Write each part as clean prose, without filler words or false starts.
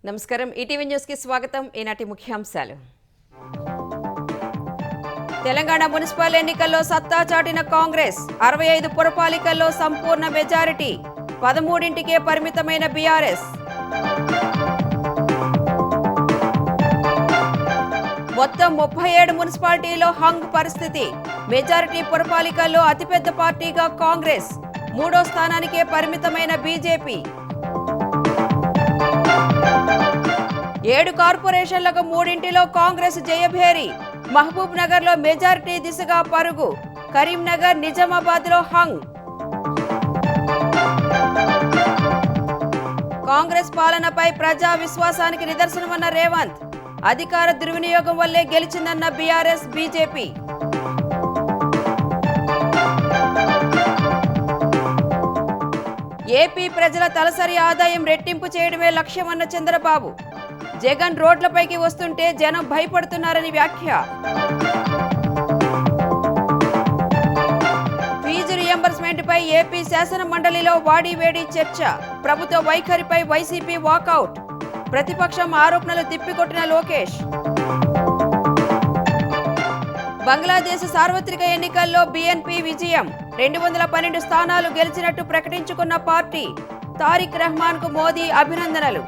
నమస్కారం, ETV news కి స్వాగతం. ఈనాటి ముఖ్యాంశాలు. తెలంగాణ మున్సిపల్ ఎన్నికల్లో సత్తా చాటిన కాంగ్రెస్ 65 పురపాలికల్లో సంపూర్ణ మెజారిటీ, 13కే పరిమితమైన బీఆర్ఎస్. మొత్తం 37 మున్సిపాలిటీలో హంగ్ పరిస్థితి, మెజారిటీ పురపాలికల్లో అతిపెద్ద పార్టీగా కాంగ్రెస్, 3వ స్థానానికే పరిమితమైన బీజేపీ. 7 కార్పొరేషన్లకు 3 కాంగ్రెస్ జయభేరి, మహబూబ్ నగర్ లో మెజారిటీ దిశగా పరుగు, కరీంనగర్ నిజామాబాద్ లో హంగ్. కాంగ్రెస్ పాలనపై ప్రజా విశ్వాసానికి నిదర్శనమన్న రేవంత్, అధికార దుర్వినియోగం వల్లే గెలిచిందన్న బీఆర్ఎస్ బీజేపీ. ఏపీ ప్రజల తలసరి ఆదాయం రెట్టింపు చేయడమే లక్ష్యమన్న చంద్రబాబు, జగన్ రోడ్లపైకి వస్తుంటే జనం భయపడుతున్నారని వ్యాఖ్య. ఫీజు రియంబర్స్మెంట్ పై ఏపీ శాసన మండలిలో వాడివేడి చర్చ, ప్రభుత్వ వైఖరిపై వైసీపీ వాకౌట్, ప్రతిపక్షం ఆరోపణలు తిప్పికొట్టిన లోకేష్. బంగ్లాదేశ్ సార్వత్రిక ఎన్నికల్లో బీఎన్పీ విజయం, 212 స్థానాలు గెలిచినట్టు ప్రకటించుకున్న పార్టీ, తారిక్ రెహమాన్ కు మోదీ అభినందనలు.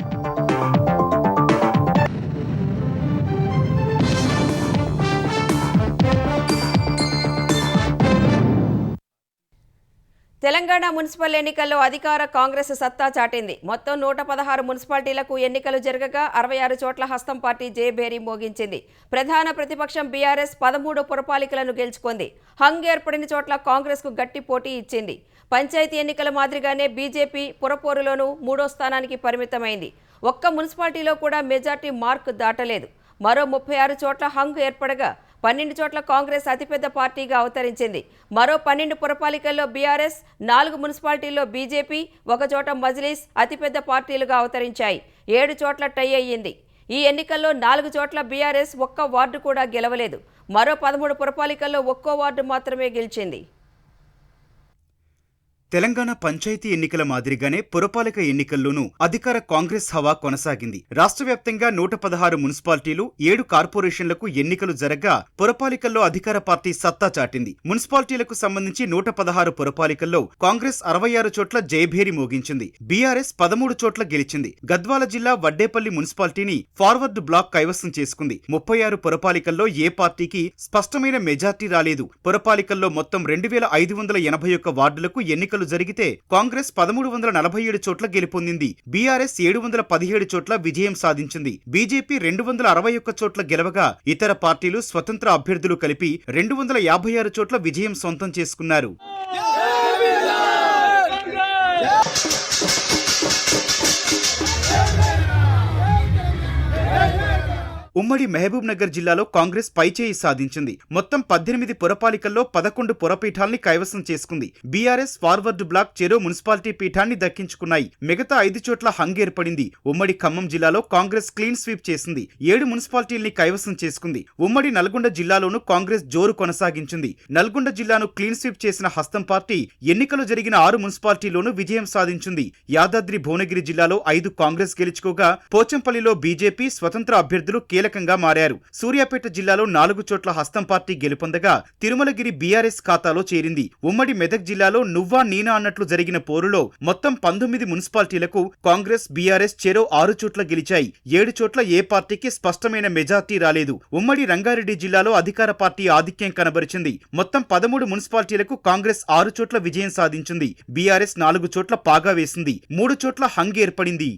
తెలంగాణ మున్సిపల్ ఎన్నికల్లో అధికార కాంగ్రెస్ సత్తా చాటింది. మొత్తం 116 మున్సిపాలిటీలకు ఎన్నికలు జరగగా 66 చోట్ల హస్తం పార్టీ జయభేరి మోగించింది. ప్రధాన ప్రతిపక్షం బీఆర్ఎస్ 13 పురపాలికలను గెలుచుకుంది. హంగ్ ఏర్పడిన చోట్ల కాంగ్రెస్ కు గట్టి పోటీ ఇచ్చింది. పంచాయతీ ఎన్నికల మాదిరిగానే బీజేపీ పురపోరులోనూ 3వ స్థానానికి పరిమితమైంది. ఒక్క మున్సిపాలిటీలో కూడా మెజార్టీ మార్క్ దాటలేదు. మరో 36 చోట్ల హంగ్ ఏర్పడగా 12 చోట్ల కాంగ్రెస్ అతిపెద్ద పార్టీగా అవతరించింది. మరో 12 పురపాలికల్లో బీఆర్ఎస్, 4 మున్సిపాలిటీల్లో బీజేపీ, 1 చోట మజ్లిస్ అతిపెద్ద పార్టీలుగా అవతరించాయి. 7 చోట్ల టై అయ్యింది. ఈ ఎన్నికల్లో 4 చోట్ల బీఆర్ఎస్ ఒక్క వార్డు కూడా గెలవలేదు. మరో 13 పురపాలికల్లో ఒక్కో వార్డు మాత్రమే గెలిచింది. తెలంగాణ పంచాయతీ ఎన్నికల మాదిరిగానే పురపాలిక ఎన్నికల్లోనూ అధికార కాంగ్రెస్ హవా కొనసాగింది. రాష్ట్ర వ్యాప్తంగా 116 మున్సిపాలిటీలు, 7 కార్పొరేషన్లకు ఎన్నికలు జరగ్గా పురపాలికల్లో అధికార పార్టీ సత్తా చాటింది. మున్సిపాలిటీలకు సంబంధించి 116 పురపాలికల్లో కాంగ్రెస్ 66 చోట్ల జయభేరి మోగించింది. బీఆర్ఎస్ 13 చోట్ల గెలిచింది. గద్వాల జిల్లా వడ్డేపల్లి మున్సిపాలిటీని ఫార్వర్డ్ బ్లాక్ కైవసం చేసుకుంది. 36 పురపాలికల్లో ఏ పార్టీకి స్పష్టమైన మెజార్టీ రాలేదు. పురపాలికల్లో మొత్తం 2581 వార్డులకు ఎన్నికలు జరిగితే కాంగ్రెస్ 1347 చోట్ల గెలుపొందింది. బీఆర్ఎస్ 717 చోట్ల విజయం సాధించింది. బీజేపీ 261 చోట్ల గెలవగా ఇతర పార్టీలు స్వతంత్ర అభ్యర్థులు కలిపి 256 చోట్ల విజయం సొంతం చేసుకున్నారు. ఉమ్మడి మహబూబ్ నగర్ జిల్లాలో కాంగ్రెస్ పైచేయి సాధించింది. మొత్తం 18 పురపాలికల్లో 11 పురపీఠాల్ని కైవసం చేసుకుంది. బీఆర్ఎస్ ఫార్వర్డ్ బ్లాక్ చెరో మున్సిపాలిటీ పీఠాన్ని దక్కించుకున్నాయి. మిగతా 5 చోట్ల హంగ్ ఏర్పడింది. ఉమ్మడి ఖమ్మం జిల్లాలో కాంగ్రెస్ క్లీన్ స్వీప్ చేసింది. 7 మున్సిపాలిటీల్ని కైవసం చేసుకుంది. ఉమ్మడి నల్గొండ జిల్లాలోనూ కాంగ్రెస్ జోరు కొనసాగించింది. నల్గొండ జిల్లాను క్లీన్ స్వీప్ చేసిన హస్తం పార్టీ ఎన్నికలు జరిగిన 6 మున్సిపాలిటీలోనూ విజయం సాధించింది. యాదాద్రి భువనగిరి జిల్లాలో 5 కాంగ్రెస్ గెలుచుకోగా పోచంపల్లిలో బీజేపీ స్వతంత్ర అభ్యర్థులు కీలకంగా మారారు. సూర్యాపేట జిల్లాలో 4 చోట్ల హస్తం పార్టీ గెలుపొందగా తిరుమలగిరి బీఆర్ఎస్ ఖాతాలో చేరింది. ఉమ్మడి మెదక్ జిల్లాలో నువ్వా నీనా అన్నట్లు జరిగిన పోరులో మొత్తం 19 మున్సిపాలిటీలకు కాంగ్రెస్, బీఆర్ఎస్ చెరో 6 చోట్ల గెలిచాయి. 7 చోట్ల ఏ పార్టీకి స్పష్టమైన మెజార్టీ రాలేదు. ఉమ్మడి రంగారెడ్డి జిల్లాలో అధికార పార్టీ ఆధిక్యం కనబరిచింది. మొత్తం 13 మున్సిపాలిటీలకు కాంగ్రెస్ 6 చోట్ల విజయం సాధించింది. బీఆర్ఎస్ 4 చోట్ల పాగా వేసింది. 3 చోట్ల హంగ్ ఏర్పడింది.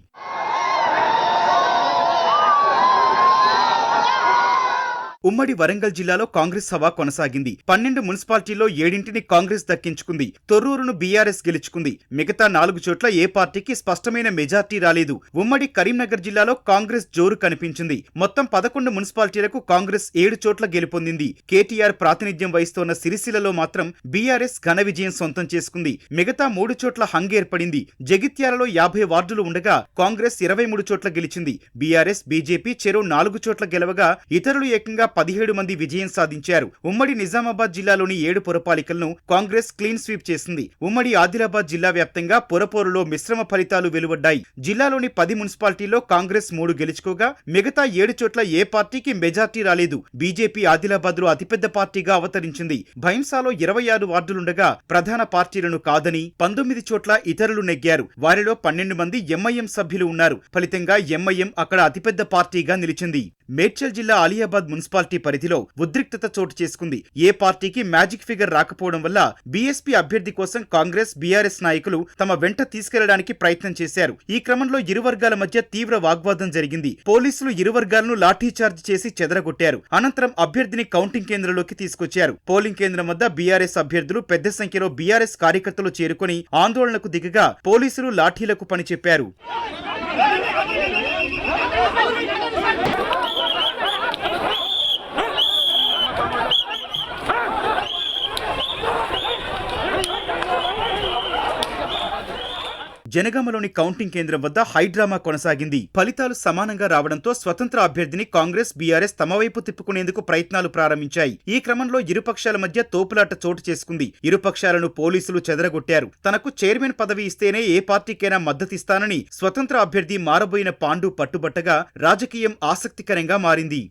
ఉమ్మడి వరంగల్ జిల్లాలో కాంగ్రెస్ హవా కొనసాగింది. 12 మున్సిపాలిటీల్లో 7ంటిని కాంగ్రెస్ దక్కించుకుంది. తొర్రూరును బీఆర్ఎస్ గెలుచుకుంది. మిగతా 4 చోట్ల ఏ పార్టీకి స్పష్టమైన మెజార్టీ రాలేదు. ఉమ్మడి కరీంనగర్ జిల్లాలో కాంగ్రెస్ జోరు కనిపించింది. మొత్తం 11 మున్సిపాలిటీలకు కాంగ్రెస్ 7 చోట్ల గెలుపొందింది. కేటీఆర్ ప్రాతినిధ్యం వహిస్తోన్న సిరిసిల్లలో మాత్రం బీఆర్ఎస్ ఘన విజయం సొంతం చేసుకుంది. మిగతా 3 చోట్ల హంగ్ ఏర్పడింది. జగిత్యాలలో 50 వార్డులు ఉండగా కాంగ్రెస్ 23 చోట్ల గెలిచింది. బీఆర్ఎస్, బీజేపీ చెరో 4 చోట్ల గెలవగా ఇతరులు ఏకంగా 17 మంది విజయం సాధించారు. ఉమ్మడి నిజామాబాద్ జిల్లాలోని 7 పురపాలికలను కాంగ్రెస్ క్లీన్ స్వీప్ చేసింది. ఉమ్మడి ఆదిలాబాద్ జిల్లా వ్యాప్తంగా పురపోరులో మిశ్రమ ఫలితాలు వెలువడ్డాయి. జిల్లాలోని 10 మున్సిపాలిటీల్లో కాంగ్రెస్ 3 గెలుచుకోగా మిగతా 7 చోట్ల ఏ పార్టీకి మెజార్టీ రాలేదు. బీజేపీ ఆదిలాబాద్ లో అతిపెద్ద పార్టీగా అవతరించింది. భైంసాలో 26 వార్డులుండగా ప్రధాన పార్టీలను కాదని 19 చోట్ల ఇతరులు నెగ్గారు. వారిలో 12 మంది ఎంఐఎం సభ్యులు ఉన్నారు. ఫలితంగా ఎంఐఎం అక్కడ అతిపెద్ద పార్టీగా నిలిచింది. మేడ్చల్ జిల్లా అలియాబాద్ మున్సిపాలిటీ పరిధిలో ఉద్రిక్తత చోటు చేసుకుంది. ఏ పార్టీకి మ్యాజిక్ ఫిగర్ రాకపోవడం వల్ల బీఎస్పీ అభ్యర్థి కోసం కాంగ్రెస్, బీఆర్ఎస్ నాయకులు తమ వెంట తీసుకెళ్లడానికి ప్రయత్నం చేశారు. ఈ క్రమంలో ఇరు వర్గాల మధ్య తీవ్ర వాగ్వాదం జరిగింది. పోలీసులు ఇరు వర్గాలను లాఠీచార్జ్ చేసి చెదరగొట్టారు. అనంతరం అభ్యర్థిని కౌంటింగ్ కేంద్రంలోకి తీసుకొచ్చారు. పోలింగ్ కేంద్రం వద్ద బీఆర్ఎస్ అభ్యర్థులు పెద్ద సంఖ్యలో బీఆర్ఎస్ కార్యకర్తలు చేరుకుని ఆందోళనకు దిగగా పోలీసులు లాఠీలకు పని చెప్పారు. జనగామలోని కౌంటింగ్ కేంద్రం వద్ద హైడ్రామా కొనసాగింది. ఫలితాలు సమానంగా రావడంతో స్వతంత్ర అభ్యర్థిని కాంగ్రెస్, బీఆర్ఎస్ తమ వైపు తిప్పుకునేందుకు ప్రయత్నాలు ప్రారంభించాయి. ఈ క్రమంలో ఇరుపక్షాల మధ్య తోపులాట చోటు చేసుకుంది. ఇరుపక్షాలను పోలీసులు చెదరగొట్టారు. తనకు చైర్మన్ పదవి ఇస్తేనే ఏ పార్టీకైనా మద్దతిస్తానని స్వతంత్ర అభ్యర్థి మారబోయిన పాండు పట్టుబట్టగా రాజకీయం ఆసక్తికరంగా మారింది.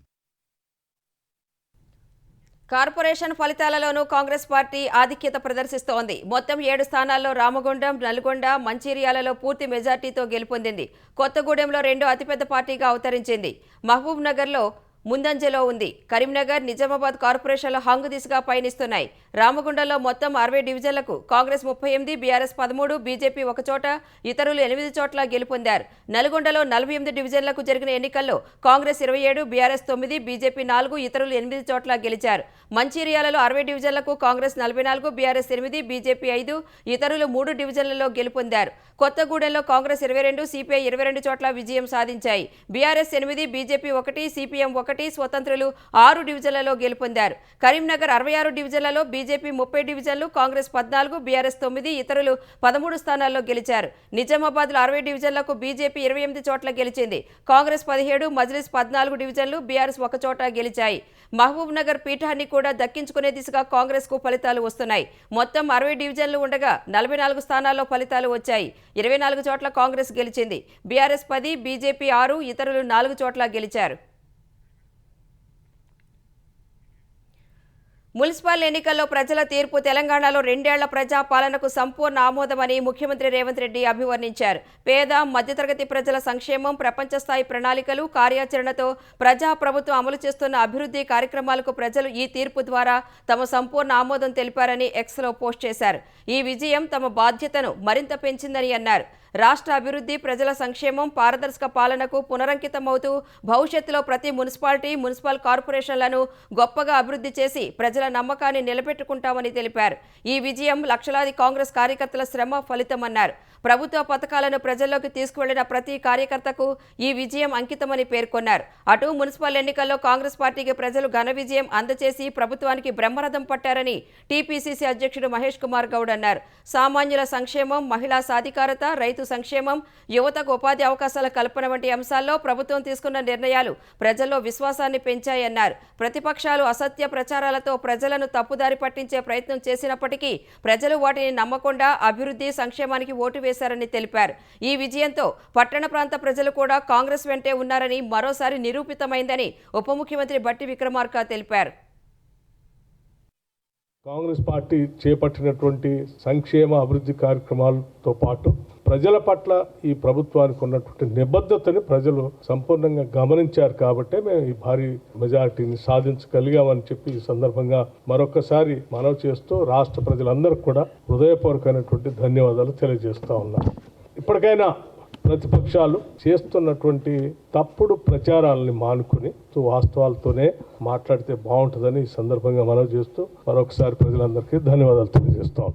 కార్పొరేషన్ ఫలితాలలోనూ కాంగ్రెస్ పార్టీ ఆధిక్యత ప్రదర్శిస్తోంది. మొత్తం 7 స్థానాల్లో రామగుండం, నల్గొండ, మంచిర్యాలలో పూర్తి మెజార్టీతో గెలుపొందింది. కొత్తగూడెంలో 2వ అతిపెద్ద పార్టీగా అవతరించింది. మహబూబ్ నగర్లో ముందంజలో ఉంది. కరీంనగర్, నిజామాబాద్ కార్పొరేషన్ల హంగు దిశగా పయనిస్తున్నాయి. రామగుండంలో మొత్తం 60 డివిజన్లకు కాంగ్రెస్ 38, బీఆర్ఎస్ 13, బీజేపీ 1 చోట, ఇతరులు 8 చోట్ల గెలుపొందారు. నల్గొండలో 48 డివిజన్లకు జరిగిన ఎన్నికల్లో కాంగ్రెస్ 27, బీఆర్ఎస్ 9, బీజేపీ 4, ఇతరులు 8 చోట్ల గెలిచారు. మంచిర్యాలలో 60 డివిజన్లకు కాంగ్రెస్ 44, బీఆర్ఎస్ 8, బీజేపీ 5, ఇతరులు 3 డివిజన్లలో గెలుపొందారు. కొత్తగూడెంలో కాంగ్రెస్ 22, సిపిఐ 22 చోట్ల విజయం సాధించాయి. బీఆర్ఎస్ 8, బీజేపీ 1, సిపిఎం 1, స్వతంత్రులు 6 డివిజన్లలో గెలుపొందారు. కరీంనగర్ 66 డివిజన్లలో బీజేపీ 30 డివిజన్లు, కాంగ్రెస్ 14, బీఆర్ఎస్ 9, ఇతరులు 13 స్థానాల్లో గెలిచారు. నిజామాబాద్లో 60 డివిజన్లకు బీజేపీ 28 చోట్ల గెలిచింది. కాంగ్రెస్ 17, మజ్లిస్ 14 డివిజన్లు, బీఆర్ఎస్ 1 చోట గెలిచాయి. మహబూబ్ నగర్ పీఠాన్ని కూడా దక్కించుకునే దిశగా కాంగ్రెస్ కు ఫలితాలు వస్తున్నాయి. మొత్తం 60 డివిజన్లు ఉండగా 44 స్థానాల్లో ఫలితాలు వచ్చాయి. 24 చోట్ల కాంగ్రెస్ గెలిచింది. బీఆర్ఎస్ 10, బీజేపీ 6, ఇతరులు 4 చోట్ల గెలిచారు. మున్సిపల్ ఎన్నికల్లో ప్రజల తీర్పు తెలంగాణలో 2 ఏళ్ల ప్రజాపాలనకు సంపూర్ణ ఆమోదమని ముఖ్యమంత్రి రేవంత్ రెడ్డి అభివర్ణించారు. పేద, మధ్యతరగతి ప్రజల సంక్షేమం, ప్రపంచ స్థాయి ప్రణాళికలు, కార్యాచరణతో ప్రజాప్రభుత్వం అమలు చేస్తున్న అభివృద్ధి కార్యక్రమాలకు ప్రజలు ఈ తీర్పు ద్వారా తమ సంపూర్ణ ఆమోదం తెలిపారని ఎక్స్లో పోస్ట్ చేశారు. ఈ విజయం తమ బాధ్యతను మరింత పెంచిందని అన్నారు. రాష్ట్ర అభివృద్ధి, ప్రజల సంక్షేమం, పారదర్శక పాలనకు పునరంకితమవుతూ భవిష్యత్తులో ప్రతి మున్సిపాలిటీ, మున్సిపల్ కార్పొరేషన్లను గొప్పగా అభివృద్ధి చేసి ప్రజల నమ్మకాన్ని నిలబెట్టుకుంటామని తెలిపారు. ఈ విజయం లక్షలాది కాంగ్రెస్ కార్యకర్తల శ్రమ ఫలితమన్నారు. ప్రభుత్వ పథకాలను ప్రజల్లోకి తీసుకువెళ్లిన ప్రతి కార్యకర్తకు ఈ విజయం అంకితమని పేర్కొన్నారు. అటు మున్సిపల్ ఎన్నికల్లో కాంగ్రెస్ పార్టీకి ప్రజలు ఘన విజయం అందచేసి ప్రభుత్వానికి బ్రహ్మరథం పట్టారని టీపీసీసీ అధ్యక్షుడు మహేష్ కుమార్ గౌడ్ అన్నారు. సామాన్యుల సంక్షేమం, మహిళా సాధికారత, రైతు సంక్షేమం, యువతకు ఉపాధి అవకాశాల కల్పన వంటి అంశాల్లో ప్రభుత్వం తీసుకున్న నిర్ణయాలు ప్రజల్లో విశ్వాసాన్ని పెంచాయన్నారు. ప్రతిపక్షాలు అసత్య ప్రచారాలతో ప్రజలను తప్పుదారి పట్టించే ప్రయత్నం చేసినప్పటికీ ప్రజలు వాటిని నమ్మకుండా అభివృద్ధి, సంక్షేమానికి ఓటు వేశారని తెలిపారు. ఈ విజయంతో పట్టణ ప్రాంత ప్రజలు కూడా కాంగ్రెస్ వెంటే ఉన్నారని మరోసారి నిరూపితమైందని ఉప ముఖ్యమంత్రి బట్టి విక్రమార్క తెలిపారు. కాంగ్రెస్ పార్టీ చేపట్టినటువంటి సంక్షేమ అభివృద్ధి కార్యక్రమాలతో పాటు ప్రజల పట్ల ఈ ప్రభుత్వానికి ఉన్నటువంటి నిబద్ధతని ప్రజలు సంపూర్ణంగా గమనించారు కాబట్టే మేము ఈ భారీ మెజారిటీని సాధించగలిగామని చెప్పి ఈ సందర్భంగా మరొకసారి మనవి చేస్తూ రాష్ట్ర ప్రజలందరికీ కూడా హృదయపూర్వకమైనటువంటి ధన్యవాదాలు తెలియజేస్తా ఉన్నాను. ఇప్పటికైనా ప్రతిపక్షాలు చేస్తున్నటువంటి తప్పుడు ప్రచారాలని మానుకుని వాస్తవాలతోనే మాట్లాడితే బాగుంటుందని ఈ సందర్భంగా మనవి చేస్తూ మరొకసారి ప్రజలందరికీ ధన్యవాదాలు తెలియజేస్తాం.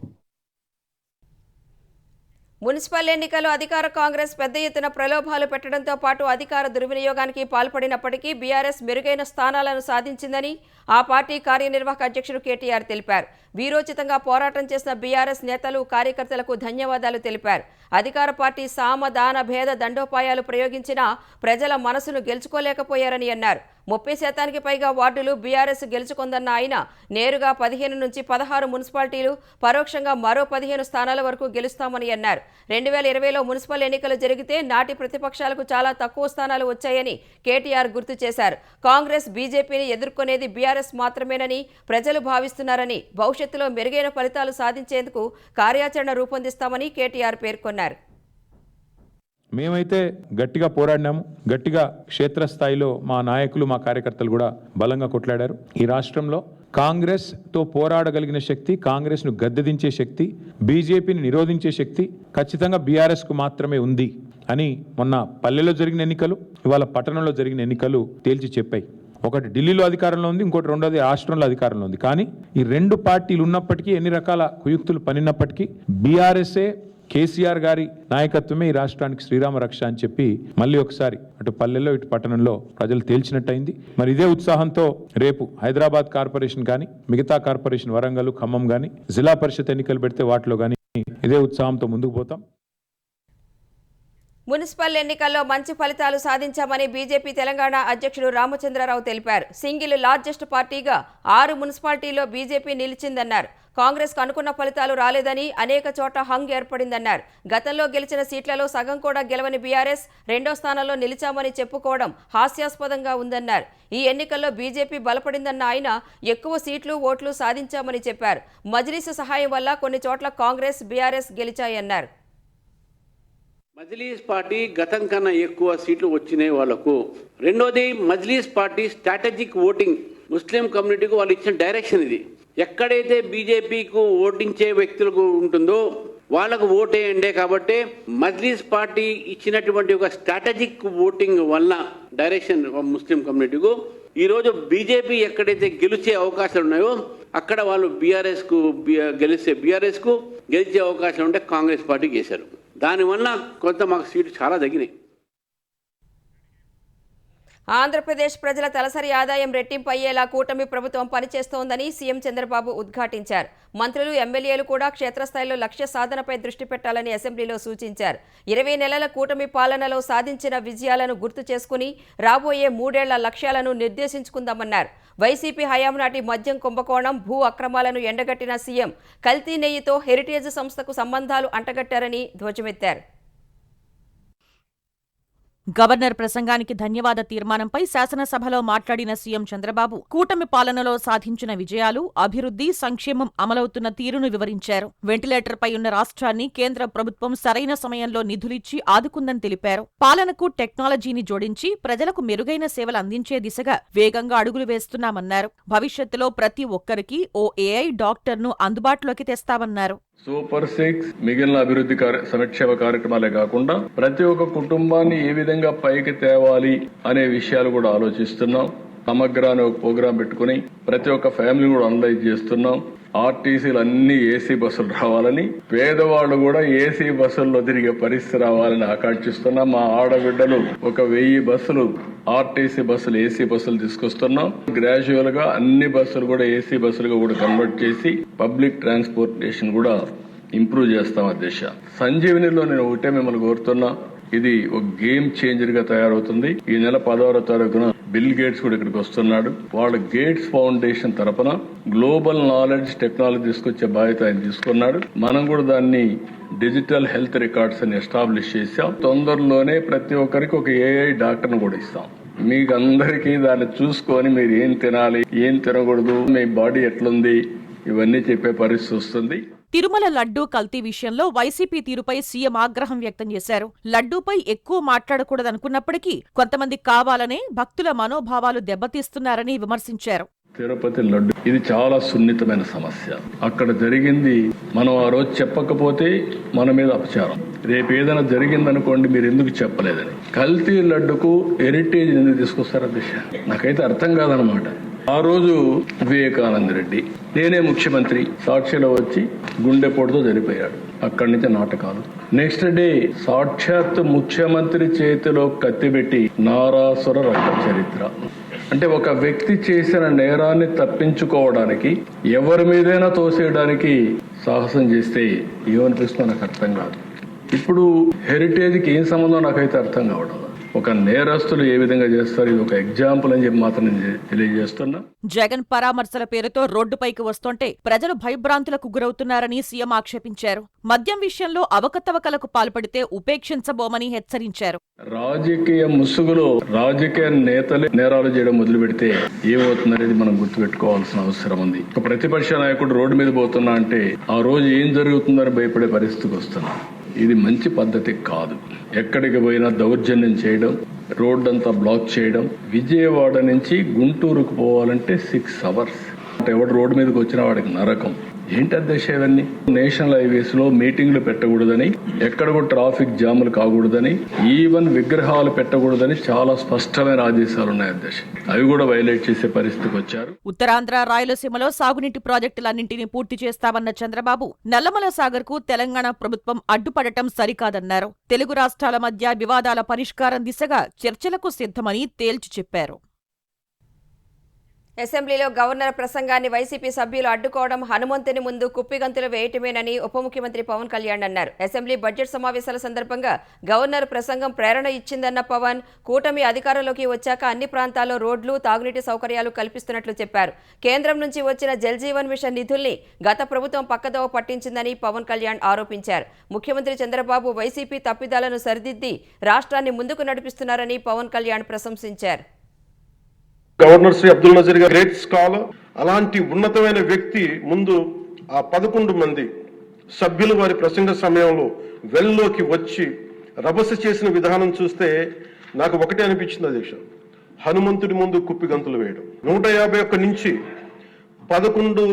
మున్సిపల్ ఎన్నికల్లో అధికార కాంగ్రెస్ పెద్ద ఎత్తున ప్రలోభాలు పెట్టడంతో పాటు అధికార దుర్వినియోగానికి పాల్పడినప్పటికీ బీఆర్ఎస్ మెరుగైన స్థానాలను సాధించిందని ఆ పార్టీ కార్యనిర్వాహక అధ్యక్షుడు కేటీఆర్ తెలిపారు. వీరోచితంగా పోరాటం చేసిన బీఆర్ఎస్ నేతలు కార్యకర్తలకు ధన్యవాదాలు తెలిపారు. అధికార పార్టీ సామ దాన భేద దండోపాయాలు ప్రయోగించినా ప్రజల మనసును గెలుచుకోలేకపోయారని అన్నారు. 30% పైగా వార్డులు బీఆర్ఎస్ గెలుచుకుందన్న ఆయన నేరుగా 15 నుంచి 16 మున్సిపాలిటీలు, పరోక్షంగా మరో 15 స్థానాల వరకు గెలుస్తామని అన్నారు. 2020లో మున్సిపల్ ఎన్నికలు జరిగితే నాటి ప్రతిపక్షాలకు చాలా తక్కువ స్థానాలు వచ్చాయని కేటీఆర్ గుర్తు చేశారు. కాంగ్రెస్ బీజేపీని ఎదుర్కొనేది బీఆర్ఎస్ మాత్రమేనని ప్రజలు భావిస్తున్నారని, భవిష్యత్తులో మెరుగైన ఫలితాలు సాధించేందుకు కార్యాచరణ రూపొందిస్తామని కేటీఆర్ పేర్కొన్నారు. మేమైతే గట్టిగా పోరాడినాము. గట్టిగా క్షేత్రస్థాయిలో మా నాయకులు, మా కార్యకర్తలు కూడా బలంగా కొట్లాడారు. ఈ రాష్ట్రంలో కాంగ్రెస్తో పోరాడగలిగిన శక్తి, కాంగ్రెస్ను గద్దెదించే శక్తి, బీజేపీని నిరోధించే శక్తి ఖచ్చితంగా బీఆర్ఎస్కు మాత్రమే ఉంది అని మొన్న పల్లెలో జరిగిన ఎన్నికలు, ఇవాళ పట్టణంలో జరిగిన ఎన్నికలు తేల్చి చెప్పాయి. ఒకటి ఢిల్లీలో అధికారంలో ఉంది, ఇంకోటి రెండోది రాష్ట్రంలో అధికారంలో ఉంది. కానీ ఈ రెండు పార్టీలు ఉన్నప్పటికీ, ఎన్ని రకాల కుయుక్తులు పనినప్పటికీ బీఆర్ఎస్ఏ, కేసీఆర్ గారి నాయకత్వమే ఈ రాష్ట్రానికి శ్రీరామ రక్ష అని చెప్పి మళ్ళీ ఒకసారి అటు పల్లెల్లో ఇటు పట్టణంలో ప్రజలు తేల్చినట్టయింది. మరి ఇదే ఉత్సాహంతో రేపు హైదరాబాద్ కార్పొరేషన్ కానీ, మిగతా కార్పొరేషన్ వరంగల్, ఖమ్మం కానీ, జిల్లా పరిషత్ ఎన్నికలు పెడితే వాటిలో కానీ ఇదే ఉత్సాహంతో ముందుకు పోతాం. మున్సిపల్ ఎన్నికల్లో మంచి ఫలితాలు సాధించామని బీజేపీ తెలంగాణ అధ్యక్షుడు రామచంద్రరావు తెలిపారు. సింగిల్ లార్జెస్ట్ పార్టీగా 6 మున్సిపాలిటీల్లో బీజేపీ నిలిచిందన్నారు. కాంగ్రెస్కు అనుకున్న ఫలితాలు రాలేదని, అనేక చోట హంగ్ ఏర్పడిందన్నారు. గతంలో గెలిచిన సీట్లలో సగం కూడా గెలవని బీఆర్ఎస్ 2వ స్థానంలో నిలిచామని చెప్పుకోవడం హాస్యాస్పదంగా ఉందన్నారు. ఈ ఎన్నికల్లో బీజేపీ బలపడిందన్న ఆయన ఎక్కువ సీట్లు, ఓట్లు సాధించామని చెప్పారు. మజ్లిస్ సహాయం వల్ల కొన్ని చోట్ల కాంగ్రెస్, బీఆర్ఎస్ గెలిచాయన్నారు. మజ్లీస్ పార్టీ గతం కన్నా ఎక్కువ సీట్లు వచ్చినాయి వాళ్లకు. రెండోది, మజ్లీస్ పార్టీ స్ట్రాటజిక్ ఓటింగ్, ముస్లిం కమ్యూనిటీకి వాళ్ళు ఇచ్చిన డైరెక్షన్ ఇది. ఎక్కడైతే బీజేపీకు ఓటించే వ్యక్తులకు ఉంటుందో వాళ్ళకు ఓటేయండి. కాబట్టి మజ్లీస్ పార్టీ ఇచ్చినటువంటి ఒక స్ట్రాటజిక్ ఓటింగ్ వల్ల డైరెక్షన్ ముస్లిం కమ్యూనిటీకు ఈరోజు బీజేపీ ఎక్కడైతే గెలిచే అవకాశాలు ఉన్నాయో అక్కడ వాళ్ళు గెలిచే అవకాశాలు ఉంటే కాంగ్రెస్ పార్టీకి వేశారు. దానివల్ల కొంత మాకు సీట్లు చాలా తగ్గినాయి. ఆంధ్రప్రదేశ్ ప్రజల తలసరి ఆదాయం రెట్టింపు అయ్యేలా కూటమి ప్రభుత్వం పనిచేస్తోందని సీఎం చంద్రబాబు ఉద్ఘాటించారు. మంత్రులు, ఎమ్మెల్యేలు కూడా క్షేత్రస్థాయిలో లక్ష్య సాధనపై దృష్టి పెట్టాలని అసెంబ్లీలో సూచించారు. 20 నెలల కూటమి పాలనలో సాధించిన విజయాలను గుర్తు చేసుకుని రాబోయే 3 ఏళ్ల లక్ష్యాలను నిర్దేశించుకుందామన్నారు. వైసీపీ హయాం నాటి మద్యం కుంభకోణం, భూ అక్రమాలను ఎండగట్టిన సీఎం కల్తీ నెయ్యితో హెరిటేజ్ సంస్థకు సంబంధాలు అంటగట్టారని ధ్వజమెత్తారు. గవర్నర్ ప్రసంగానికి ధన్యవాద తీర్మానంపై శాసనసభలో మాట్లాడిన సీఎం చంద్రబాబు కూటమి పాలనలో సాధించిన విజయాలు, అభివృద్ధి, సంక్షేమం అమలవుతున్న తీరును వివరించారు. వెంటిలేటర్పై ఉన్న రాష్ట్రాన్ని కేంద్ర ప్రభుత్వం సరైన సమయంలో నిధులిచ్చి ఆదుకుందని తెలిపారు. పాలనకు టెక్నాలజీని జోడించి ప్రజలకు మెరుగైన సేవలు అందించే దిశగా వేగంగా అడుగులు వేస్తున్నామన్నారు. భవిష్యత్తులో ప్రతి ఒక్కరికి ఓ ఏఐ డాక్టర్ను అందుబాటులోకి తెస్తామన్నారు. సూపర్ 6 మిగిలిన అభివృద్ధి సంక్షేమ కార్యక్రమాలే కాకుండా ప్రతి ఒక్క కుటుంబాన్ని ఏ విధంగా పైకి తేవాలి అనే విషయాలు కూడా ఆలోచిస్తున్నాం. సమగ్ర అనే ఒక ప్రోగ్రాం పెట్టుకుని ప్రతి ఒక్క ఫ్యామిలీ కూడా అనలైజ్ చేస్తున్నాం. ఆర్టీసీలు అన్ని ఏసీ బస్సులు రావాలని, పేదవాళ్లు కూడా ఏసీ బస్సుల్లో తిరిగే పరిస్థితి రావాలని ఆకాంక్షిస్తున్నాం. మా ఆడబిడ్డలు 1000 బస్సులు ఆర్టీసీ బస్సులు, ఏసీ బస్సులు తీసుకొస్తున్నాం. గ్రాడ్యువల్ గా అన్ని బస్సులు కూడా ఏసీ బస్సులుగా కూడా కన్వర్ట్ చేసి పబ్లిక్ ట్రాన్స్పోర్టేషన్ కూడా ఇంప్రూవ్ చేస్తాం. అధ్యక్ష, సంజీవనిలో నేను ఒకటే మిమ్మల్ని కోరుతున్నా, ఇది ఒక గేమ్ చేంజర్ గా తయారవుతుంది. ఈ నెల 10వ తారీఖున బిల్ గేట్స్ కూడా ఇక్కడికి వస్తున్నాడు. వాళ్ళ గేట్స్ ఫౌండేషన్ తరపున గ్లోబల్ నాలెడ్జ్ టెక్నాలజీ తీసుకొచ్చే బాధ్యత ఆయన తీసుకున్నాడు. మనం కూడా దాన్ని డిజిటల్ హెల్త్ రికార్డ్స్ అని ఎస్టాబ్లిష్ చేశాం. తొందరలోనే ప్రతి ఒక్కరికి ఒక ఏఐ డాక్టర్ను కూడా ఇస్తాం. మీకు అందరికీ దాన్ని చూసుకొని మీరు ఏం తినాలి, ఏం తినకూడదు, మీ బాడీ ఎట్లుంది, ఇవన్నీ చెప్పే పరిస్థితి వస్తుంది. తిరుమల లడ్డూ కల్తీ విషయంలో వైసీపీ తీరుపై సీఎం ఆగ్రహం వ్యక్తం చేశారు. లడ్డూపై ఎక్కువ మాట్లాడకూడదనుకున్నప్పటికీ కొంతమంది కావాలనే భక్తుల మనోభావాలు దెబ్బతీస్తున్నారని విమర్శించారు. తిరుపతి లడ్డు ఇది చాలా సున్నితమైన సమస్య. అక్కడ జరిగింది మనం ఆ రోజు చెప్పకపోతే మన మీద అపచారం. రేపు ఏదైనా జరిగిందనుకోండి మీరు ఎందుకు చెప్పలేదని. కల్తీ లడ్డుకు హెరిటేజ్ ఎందుకు తీసుకొస్తారు అధ్యక్ష? నాకైతే అర్థం కాదనమాట. ఆ రోజు వివేకానంద రెడ్డి నేనే ముఖ్యమంత్రి సాక్షిలో వచ్చి గుండెపోటుతో చనిపోయాడు. అక్కడి నుంచి నాటకాలు. నెక్స్ట్ డే సాక్షాత్ ముఖ్యమంత్రి చేతిలో కత్తిపెట్టి నారాసుర రక్త చరిత్ర. అంటే ఒక వ్యక్తి చేసిన నేరాన్ని తప్పించుకోవడానికి ఎవరి మీదైనా తోసేయడానికి సాహసం చేస్తే ఏమనిపిస్తుందో నాకు అర్థం కాదు. ఇప్పుడు హెరిటేజ్కి ఏం సంబంధం నాకైతే అర్థం కావడం. ఒక నేరస్తులు ఏ విధంగా చేస్తారు, ఇది ఒక ఎగ్జాంపుల్ అని చెప్పి మాత్రం నేను తెలియజేస్తున్నా. జగన్ పరామర్శల పేరుతో రోడ్డుపైకి వస్తుంటే ప్రజలు భయభ్రాంతులకు గురవుతున్నారని సీఎం ఆక్షేపించారు. మద్యం విషయంలో అవకతవకలకు పాల్పడితే ఉపేక్షించబోమని హెచ్చరించారు. రాజకీయ ముసుగులో రాజకీయ నేతలే నేరాలు చేయడం మొదలు పెడితే ఏమవుతుందనేది మనం గుర్తుపెట్టుకోవాల్సిన అవసరం ఉంది. ఒక ప్రతిపక్ష నాయకుడు రోడ్డు మీద పోతున్నా అంటే ఆ రోజు ఏం జరుగుతుందని భయపడే పరిస్థితికి వస్తున్నా. ఇది మంచి పద్ధతి కాదు. ఎక్కడికి పోయినా దౌర్జన్యం చేయడం, రోడ్ అంతా బ్లాక్ చేయడం. విజయవాడ నుంచి గుంటూరుకు పోవాలంటే 6 hours. ఎవడు రోడ్డు మీదకి వచ్చిన వాడికి నరకం. ఏంటి అధ్యక్ష ఇవన్నీ? నేషనల్ హైవేస్ లో మీటింగ్లు పెట్టకూడదని, ఎక్కడ కూడా ట్రాఫిక్ జాములు కాకూడదని, ఈవెన్ విగ్రహాలు పెట్టకూడదని చాలా స్పష్టమైన ఆదేశాలు ఉన్నాయి అధ్యక్ష. అవి కూడా వైలేట్ చేసే పరిస్థితికి వచ్చారు. ఉత్తరాంధ్ర రాయలసీమలో సాగునీటి ప్రాజెక్టులన్నింటినీ పూర్తి చేస్తామన్న చంద్రబాబు నల్లమల సాగర్ కు తెలంగాణ ప్రభుత్వం అడ్డుపడటం సరికాదన్నారు. తెలుగు రాష్ట్రాల మధ్య వివాదాల పరిష్కారం దిశగా చర్చలకు సిద్ధమని తేల్చి చెప్పారు. అసెంబ్లీలో గవర్నర్ ప్రసంగాన్ని వైసీపీ సభ్యులు అడ్డుకోవడం హనుమంతుని ముందు కుప్పిగంతులు వేయటమేనని ఉప ముఖ్యమంత్రి పవన్ కళ్యాణ్ అన్నారు. అసెంబ్లీ బడ్జెట్ సమావేశాల సందర్భంగా గవర్నర్ ప్రసంగం ప్రేరణ ఇచ్చిందన్న పవన్, కూటమి అధికారంలోకి వచ్చాక అన్ని ప్రాంతాల్లో రోడ్లు, తాగునీటి సౌకర్యాలు కల్పిస్తున్నట్లు చెప్పారు. కేంద్రం నుంచి వచ్చిన జల్ జీవన్ మిషన్ నిధుల్ని గత ప్రభుత్వం పక్కదోవ పట్టించిందని పవన్ కళ్యాణ్ ఆరోపించారు. ముఖ్యమంత్రి చంద్రబాబు వైసీపీ తప్పిదాలను సరిదిద్ది రాష్ట్రాన్ని ముందుకు నడిపిస్తున్నారని పవన్ కళ్యాణ్ ప్రశంసించారు. గవర్నర్ శ్రీ అబ్దుల్ నజీర్ గారు గ్రేట్ స్కాలర్. అలాంటి ఉన్నతమైన వ్యక్తి ముందు ఆ 11 మంది సభ్యులు వారి ప్రసంగ సమయంలో వెల్లోకి వచ్చి రభస చేసిన విధానం చూస్తే నాకు ఒకటే అనిపించింది అధ్యక్ష, హనుమంతుడి ముందు కుప్పి గంతులు వేయడం. 151 నుంచి 11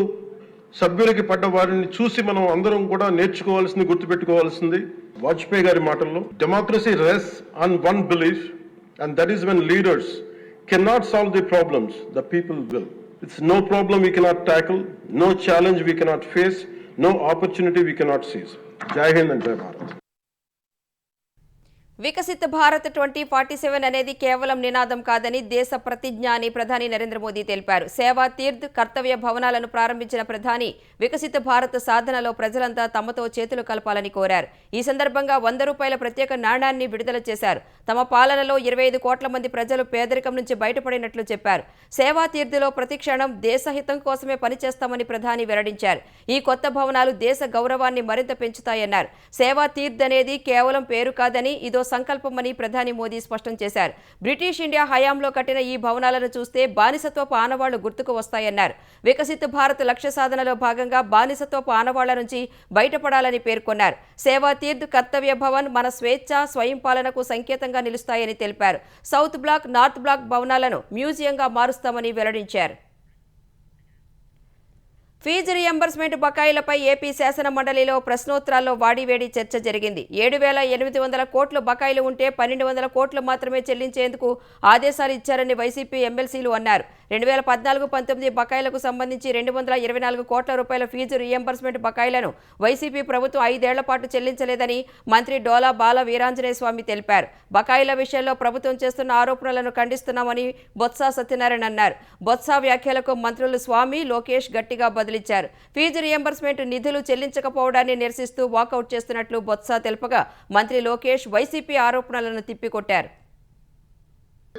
సభ్యులకి పడ్డ వారిని చూసి మనం అందరం కూడా నేర్చుకోవాల్సింది, గుర్తుపెట్టుకోవాల్సింది వాజ్పేయి గారి మాటల్లో, democracy రెsts on one belief, and that is when leaders cannot solve the problems, the people will. It's no problem we cannot tackle, no challenge we cannot face, no opportunity we cannot seize. Jai Hind and Jai Bharat. Viksit Bharat 2047 అనేది కేవలం నినాదం కాదని దేశ ప్రతిజ్ఞ అని ప్రధాని నరేంద్ర మోదీ తెలిపారు. సేవా తీర్థ్, కర్తవ్య భవనాలను ప్రారంభించిన ప్రధాని వికసిత్ భారత్ సాధనలో ప్రజలంతా తమతో చేతులు కలపాలని కోరారు. ఈ సందర్భంగా 100 రూపాయల ప్రత్యేక నాణ్యాన్ని విడుదల చేశారు. తమ పాలనలో 25 కోట్ల మంది ప్రజలు పేదరికం నుంచి బయటపడినట్లు చెప్పారు. సేవా తీర్థ్లో ప్రతి క్షణం దేశహితం కోసమే పనిచేస్తామని ప్రధాని వెల్లడించారు. ఈ కొత్త భవనాలు దేశ గౌరవాన్ని మరింత పెంచుతాయన్నారు. సేవా తీర్థ్ అనేది కేవలం పేరు కాదని, ఇదో సంకల్పమని ప్రధాని మోదీ స్పష్టం చేశారు. బ్రిటిష్ ఇండియా హయాంలో కట్టిన ఈ భవనాలను చూస్తే బానిసత్వపు ఆనవాళ్లు గుర్తుకు వస్తాయన్నారు. వికసిత్ భారత్ లక్ష్య సాధనలో భాగంగా బానిసత్వపు ఆనవాళ్ల నుంచి బయటపడాలని పేర్కొన్నారు. సేవా తీర్థ్, కర్తవ్య భవన్ మన స్వేచ్ఛ, స్వయం పాలనకు సంకేతంగా నిలుస్తాయని తెలిపారు. సౌత్ బ్లాక్, నార్త్ బ్లాక్ భవనాలను మ్యూజియంగా మారుస్తామని వెల్లడించారు. ఫీజు రియంబర్స్మెంట్ బకాయిలపై ఏపీ శాసన మండలిలో ప్రశ్నోత్తరాల్లో వాడివేడి చర్చ జరిగింది. 7,800 కోట్లు బకాయిలు ఉంటే 1,200 కోట్లు మాత్రమే చెల్లించేందుకు ఆదేశాలు ఇచ్చారని వైసీపీ ఎమ్మెల్సీలు అన్నారు. 2014-19 బకాయిలకు సంబంధించి 224 కోట్ల రూపాయల ఫీజు రియంబర్స్మెంట్ బకాయిలను వైసీపీ ప్రభుత్వం 5 ఏళ్ల పాటు చెల్లించలేదని మంత్రి డోలా బాల వీరాంజనేయ స్వామి తెలిపారు. బకాయిల విషయంలో ప్రభుత్వం చేస్తున్న ఆరోపణలను ఖండిస్తున్నామని బొత్స సత్యనారాయణ అన్నారు. బొత్స వ్యాఖ్యలకు మంత్రులు స్వామి, లోకేష్ గట్టిగా బదిలిచ్చారు. ఫీజు రియంబర్స్మెంట్ నిధులు చెల్లించకపోవడాన్ని నిరసిస్తూ వాకౌట్ చేస్తున్నట్లు బొత్స తెలుపగా మంత్రి లోకేష్ వైసీపీ ఆరోపణలను తిప్పికొట్టారు.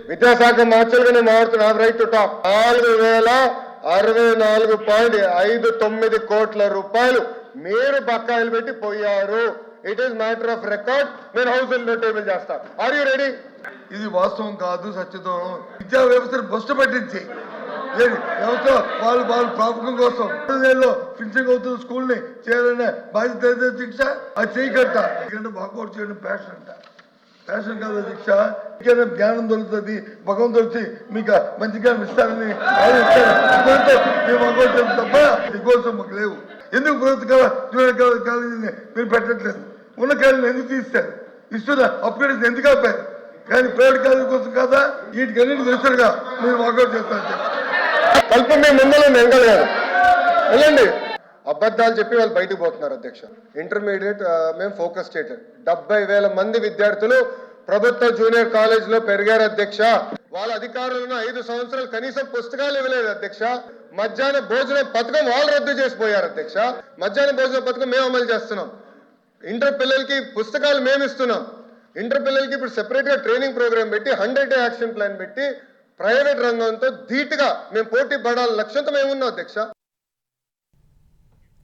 విద్యాశాఖ మార్చాలుగానే మారుతున్న రైట్ టు టాప్ 4,064.59 కోట్ల రూపాయలు మీరు బకాయిలు పెట్టి పోయారు. It is matter of record. నేను హౌస్ లో టేబుల్ చేస్తాను. Are you ready? ఇది వాస్తవం కాదు, సత్యతం. విద్యా వ్యవస్థను భ్రష్టు పట్టించి వ్యవస్థ వాళ్ళు ప్రాపకం కోసం ఫినిషింగ్ అవుతున్న స్కూల్ ని చేయాలనే బాధ్యత శిక్ష అది చేయగట్ట. ఎందుకంటే వాకౌట్ చేయడం ప్యాషన్ అంట. ప్యాషన్ కాదు శిక్ష. ఇంకేనా జ్ఞానం దొరుకుతుంది, భగవంతుడు వచ్చి మీకు మంచి జ్ఞానం ఇస్తారని మేము వాకౌట్ చేస్తాం తప్ప దీనికోసం మాకు లేవు. ఎందుకు ప్రభుత్వ జూనియర్ కాలేజీని మీరు పెట్టట్లేదు? ఉన్న కాలేజీలు ఎందుకు తీస్తారు? ఇస్తున్న అప్గ్రేడేషన్ ఎందుకు ఆపారు? కానీ ప్రైవేట్ కాలేజీ కోసం కదా వీటికి అన్నింటి తెలుసుగా మీరు వాకౌట్ చేస్తారు. కల్ప మీ ముందర ఎంగల్ గారు వెళ్ళండి. అబద్ధాలు చెప్పి వాళ్ళు బయటకు పోతున్నారు అధ్యక్ష. ఇంటర్మీడియట్ మేము ఫోకస్ చేయట్లేదు. 70,000 మంది విద్యార్థులు ప్రభుత్వ జూనియర్ కాలేజ్ లో పెరిగారు అధ్యక్ష. వాళ్ళ అధికారులను 5 సంవత్సరాలు కనీసం పుస్తకాలు ఇవ్వలేదు అధ్యక్ష. మధ్యాహ్న భోజన పథకం వాళ్ళు రద్దు చేసిపోయారు అధ్యక్ష. మధ్యాహ్న భోజన పథకం మేము అమలు చేస్తున్నాం. ఇంటర్ పిల్లలకి పుస్తకాలు మేము ఇస్తున్నాం. ఇంటర్ పిల్లలకి ఇప్పుడు సెపరేట్ గా ట్రైనింగ్ ప్రోగ్రామ్ పెట్టి 100 డే యాక్షన్ ప్లాన్ పెట్టి ప్రైవేట్ రంగంతో ధీటుగా మేము పోటీ పడాలి లక్ష్యంతో మేమున్నాం అధ్యక్ష.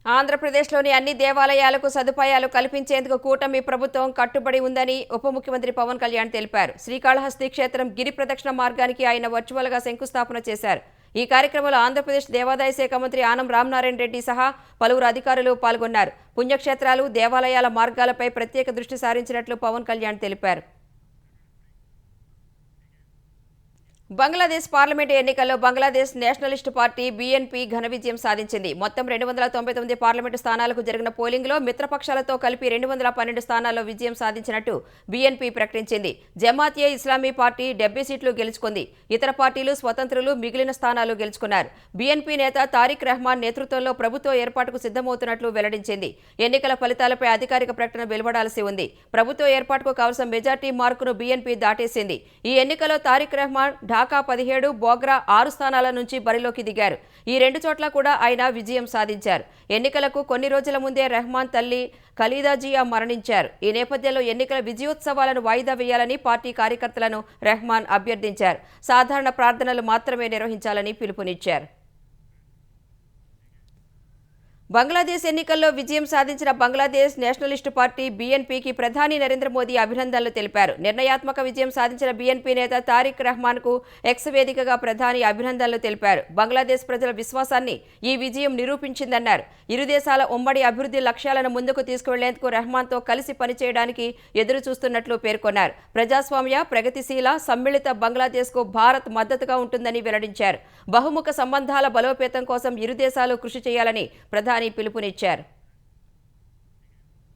ఆంధ్రప్రదేశ్లోని అన్ని దేవాలయాలకు సదుపాయాలు కల్పించేందుకు కూటమి ప్రభుత్వం కట్టుబడి ఉందని ఉప ముఖ్యమంత్రి పవన్ కళ్యాణ్ తెలిపారు. శ్రీకాళహస్తి క్షేత్రం గిరి ప్రదక్షిణ మార్గానికి ఆయన వర్చువల్గా శంకుస్థాపన చేశారు. ఈ కార్యక్రమంలో ఆంధ్రప్రదేశ్ దేవాదాయ శాఖ మంత్రి ఆనం రామనారాయణ రెడ్డి సహా పలువురు అధికారులు పాల్గొన్నారు. పుణ్యక్షేత్రాలు, దేవాలయాల మార్గాలపై ప్రత్యేక దృష్టి సారించినట్లు పవన్ కళ్యాణ్ తెలిపారు. బంగ్లాదేశ్ పార్లమెంటు ఎన్నికల్లో బంగ్లాదేశ్ నేషనలిస్టు పార్టీ బీఎన్పీ ఘన విజయం సాధించింది. మొత్తం 299 పార్లమెంటు స్థానాలకు జరిగిన పోలింగ్లో మిత్రపక్షాలతో కలిపి 212 స్థానాల్లో విజయం సాధించినట్టు బీఎన్పీ ప్రకటించింది. జమాత్-ఏ ఇస్లామీ పార్టీ 70 సీట్లు గెలుచుకుంది. ఇతర పార్టీలు, స్వతంత్రులు మిగిలిన స్థానాలు గెలుచుకున్నారు. బీఎన్పీ నేత తారిక్ రెహమాన్ నేతృత్వంలో ప్రభుత్వ ఏర్పాటుకు సిద్ధమవుతున్నట్లు వెల్లడించింది. ఎన్నికల ఫలితాలపై అధికారిక ప్రకటన వెలువడాల్సి ఉంది. ప్రభుత్వ ఏర్పాటుకు కావలసిన మెజార్టీ మార్కును బీఎన్పీ దాటేసింది. ఈ ఎన్నికలో తారిక్ రెహమాన్ ఢాకా 17, బోగ్రా 6 స్థానాల నుంచి బరిలోకి దిగారు. ఈ 2 చోట్ల కూడా ఆయన విజయం సాధించారు. ఎన్నికలకు కొన్ని రోజుల ముందే రెహమాన్ తల్లి ఖలీదా జియా మరణించారు. ఈ నేపథ్యంలో ఎన్నికల విజయోత్సవాలను వాయిదా వేయాలని పార్టీ కార్యకర్తలను రెహమాన్ అభ్యర్థించారు. సాధారణ ప్రార్థనలు మాత్రమే నిర్వహించాలని పిలుపునిచ్చారు. బంగ్లాదేశ్ ఎన్నికల్లో విజయం సాధించిన బంగ్లాదేశ్ నేషనలిస్టు పార్టీ బీఎన్పీకి ప్రధాని నరేంద్ర మోదీ అభినందనలు తెలిపారు. నిర్ణయాత్మక విజయం సాధించిన బీఎన్పీ నేత తారిక్ రెహమాన్కు ఎక్స్ వేదికగా ప్రధాని అభినందనలు తెలిపారు. బంగ్లాదేశ్ ప్రజల విశ్వాసాన్ని ఈ విజయం నిరూపించిందన్నారు. ఇరు దేశాల ఉమ్మడి అభివృద్ధి లక్ష్యాలను ముందుకు తీసుకువెళ్లేందుకు రెహమాన్తో కలిసి పనిచేయడానికి ఎదురు చూస్తున్నట్లు పేర్కొన్నారు. ప్రజాస్వామ్య, ప్రగతిశీల, సమ్మిళిత బంగ్లాదేశ్కు భారత్ మద్దతుగా ఉంటుందని వెల్లడించారు. బహుముఖ సంబంధాల బలోపేతం కోసం ఇరు దేశాలు కృషి చేయాలని ప్రధాని పిలుపునిచ్చారు.